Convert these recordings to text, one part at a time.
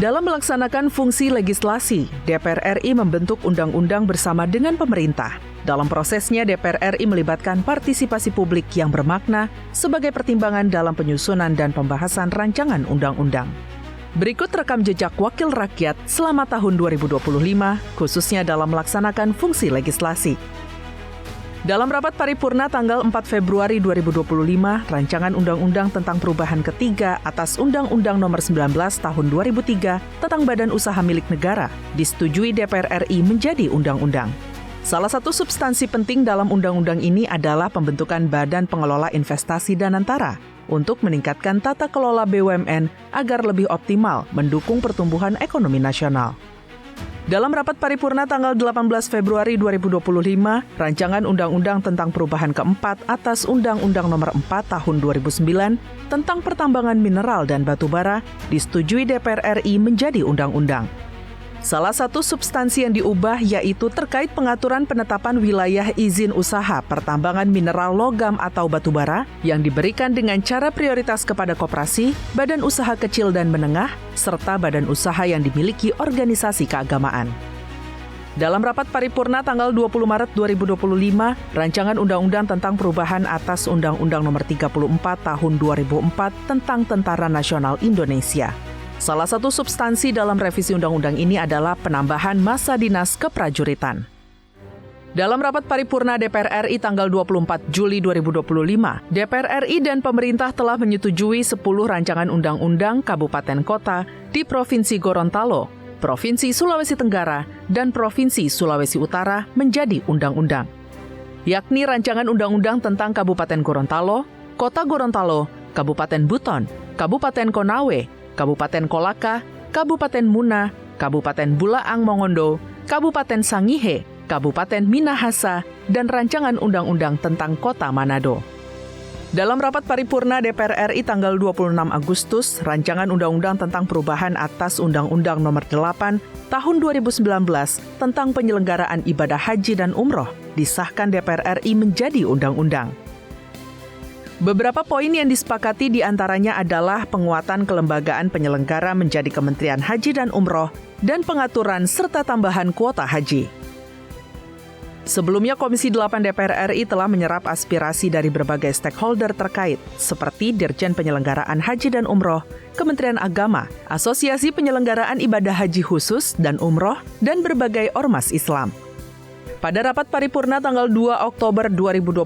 Dalam melaksanakan fungsi legislasi, DPR RI membentuk undang-undang bersama dengan pemerintah. Dalam prosesnya, DPR RI melibatkan partisipasi publik yang bermakna sebagai pertimbangan dalam penyusunan dan pembahasan rancangan undang-undang. Berikut rekam jejak wakil rakyat selama tahun 2025, khususnya dalam melaksanakan fungsi legislasi. Dalam rapat paripurna tanggal 4 Februari 2025, rancangan undang-undang tentang perubahan ketiga atas Undang-Undang Nomor 19 Tahun 2003 tentang Badan Usaha Milik Negara disetujui DPR RI menjadi undang-undang. Salah satu substansi penting dalam undang-undang ini adalah pembentukan Badan Pengelola Investasi Danantara untuk meningkatkan tata kelola BUMN agar lebih optimal mendukung pertumbuhan ekonomi nasional. Dalam rapat paripurna tanggal 18 Februari 2025, rancangan undang-undang tentang perubahan keempat atas Undang-Undang Nomor 4 Tahun 2009 tentang pertambangan mineral dan batu bara disetujui DPR RI menjadi undang-undang. Salah satu substansi yang diubah yaitu terkait pengaturan penetapan wilayah izin usaha pertambangan mineral logam atau batu bara yang diberikan dengan cara prioritas kepada koperasi, badan usaha kecil dan menengah, serta badan usaha yang dimiliki organisasi keagamaan. Dalam rapat paripurna tanggal 20 Maret 2025, rancangan undang-undang tentang perubahan atas Undang-Undang Nomor 34 Tahun 2004 tentang Tentara Nasional Indonesia. Salah satu substansi dalam revisi undang-undang ini adalah penambahan masa dinas keprajuritan. Dalam rapat paripurna DPR RI tanggal 24 Juli 2025, DPR RI dan pemerintah telah menyetujui 10 rancangan undang-undang kabupaten kota di Provinsi Gorontalo, Provinsi Sulawesi Tenggara, dan Provinsi Sulawesi Utara menjadi undang-undang. Yakni rancangan undang-undang tentang Kabupaten Gorontalo, Kota Gorontalo, Kabupaten Buton, Kabupaten Konawe, Kabupaten Kolaka, Kabupaten Muna, Kabupaten Bulaang Mongondo, Kabupaten Sangihe, Kabupaten Minahasa, dan rancangan undang-undang tentang Kota Manado. Dalam rapat paripurna DPR RI tanggal 26 Agustus, rancangan undang-undang tentang perubahan atas Undang-Undang Nomor 8 Tahun 2019 tentang penyelenggaraan ibadah haji dan umroh disahkan DPR RI menjadi undang-undang. Beberapa poin yang disepakati diantaranya adalah penguatan kelembagaan penyelenggara menjadi Kementerian Haji dan Umroh dan pengaturan serta tambahan kuota haji. Sebelumnya, Komisi 8 DPR RI telah menyerap aspirasi dari berbagai stakeholder terkait, seperti Dirjen Penyelenggaraan Haji dan Umroh, Kementerian Agama, Asosiasi Penyelenggaraan Ibadah Haji Khusus dan Umroh, dan berbagai ormas Islam. Pada rapat paripurna tanggal 2 Oktober 2025,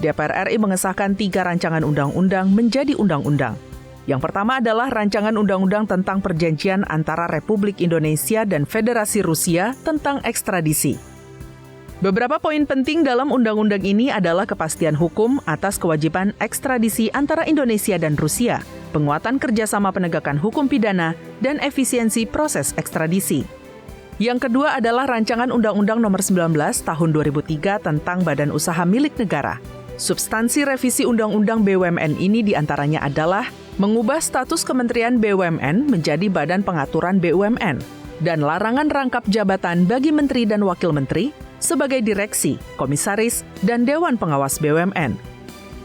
DPR RI mengesahkan 3 rancangan undang-undang menjadi undang-undang. Yang pertama adalah rancangan undang-undang tentang perjanjian antara Republik Indonesia dan Federasi Rusia tentang ekstradisi. Beberapa poin penting dalam undang-undang ini adalah kepastian hukum atas kewajiban ekstradisi antara Indonesia dan Rusia, penguatan kerjasama penegakan hukum pidana, dan efisiensi proses ekstradisi. Yang kedua adalah rancangan Undang-Undang Nomor 19 Tahun 2003 tentang Badan Usaha Milik Negara. Substansi revisi Undang-Undang BUMN ini diantaranya adalah mengubah status Kementerian BUMN menjadi Badan Pengaturan BUMN dan larangan rangkap jabatan bagi menteri dan wakil menteri sebagai direksi, komisaris, dan Dewan Pengawas BUMN.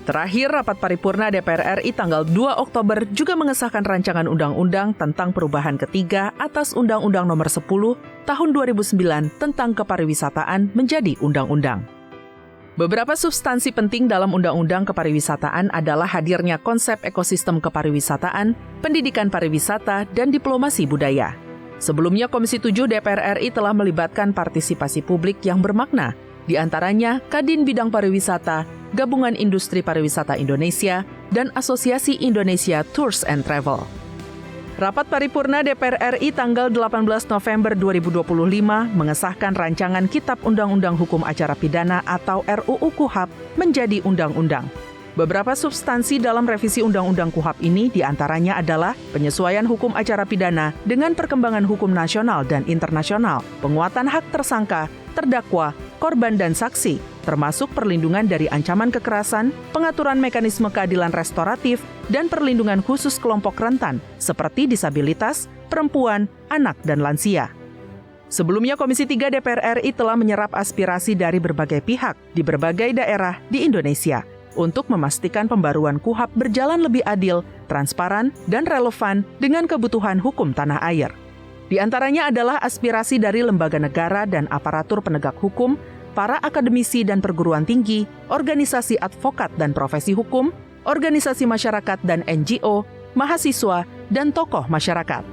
Terakhir, rapat paripurna DPR RI tanggal 2 Oktober juga mengesahkan rancangan undang-undang tentang perubahan ketiga atas Undang-Undang Nomor 10 Tahun 2009 tentang kepariwisataan menjadi undang-undang. Beberapa substansi penting dalam Undang-Undang Kepariwisataan adalah hadirnya konsep ekosistem kepariwisataan, pendidikan pariwisata, dan diplomasi budaya. Sebelumnya, Komisi 7 DPR RI telah melibatkan partisipasi publik yang bermakna, di antaranya Kadin Bidang Pariwisata, Gabungan Industri Pariwisata Indonesia, dan Asosiasi Indonesia Tours and Travel. Rapat paripurna DPR RI tanggal 18 November 2025 mengesahkan rancangan Kitab Undang-Undang Hukum Acara Pidana atau RUU KUHAP menjadi undang-undang. Beberapa substansi dalam revisi Undang-Undang KUHAP ini diantaranya adalah penyesuaian hukum acara pidana dengan perkembangan hukum nasional dan internasional, penguatan hak tersangka, terdakwa, korban dan saksi, termasuk perlindungan dari ancaman kekerasan, pengaturan mekanisme keadilan restoratif, dan perlindungan khusus kelompok rentan seperti disabilitas, perempuan, anak, dan lansia. Sebelumnya, Komisi 3 DPR RI telah menyerap aspirasi dari berbagai pihak di berbagai daerah di Indonesia. untuk memastikan pembaruan KUHP berjalan lebih adil, transparan, dan relevan dengan kebutuhan hukum tanah air. Di antaranya adalah aspirasi dari lembaga negara dan aparatur penegak hukum, para akademisi dan perguruan tinggi, organisasi advokat dan profesi hukum, organisasi masyarakat dan NGO, mahasiswa, dan tokoh masyarakat.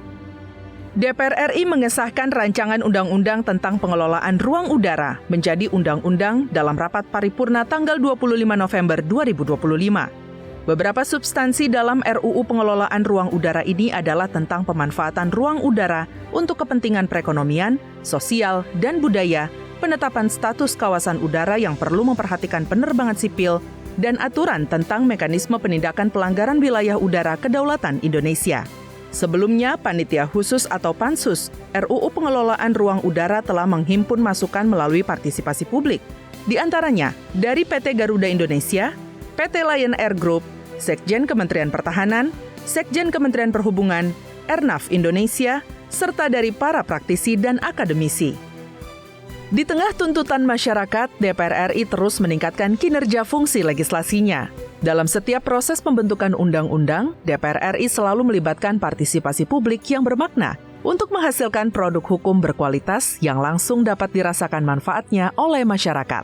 DPR RI mengesahkan rancangan undang-undang tentang pengelolaan ruang udara menjadi undang-undang dalam rapat paripurna tanggal 25 November 2025. Beberapa substansi dalam RUU pengelolaan ruang udara ini adalah tentang pemanfaatan ruang udara untuk kepentingan perekonomian, sosial, dan budaya, penetapan status kawasan udara yang perlu memperhatikan penerbangan sipil, dan aturan tentang mekanisme penindakan pelanggaran wilayah udara kedaulatan Indonesia. Sebelumnya, Panitia Khusus atau Pansus RUU Pengelolaan Ruang Udara telah menghimpun masukan melalui partisipasi publik, di antaranya dari PT Garuda Indonesia, PT Lion Air Group, Sekjen Kementerian Pertahanan, Sekjen Kementerian Perhubungan, Airnav Indonesia, serta dari para praktisi dan akademisi. Di tengah tuntutan masyarakat, DPR RI terus meningkatkan kinerja fungsi legislasinya. Dalam setiap proses pembentukan undang-undang, DPR RI selalu melibatkan partisipasi publik yang bermakna untuk menghasilkan produk hukum berkualitas yang langsung dapat dirasakan manfaatnya oleh masyarakat.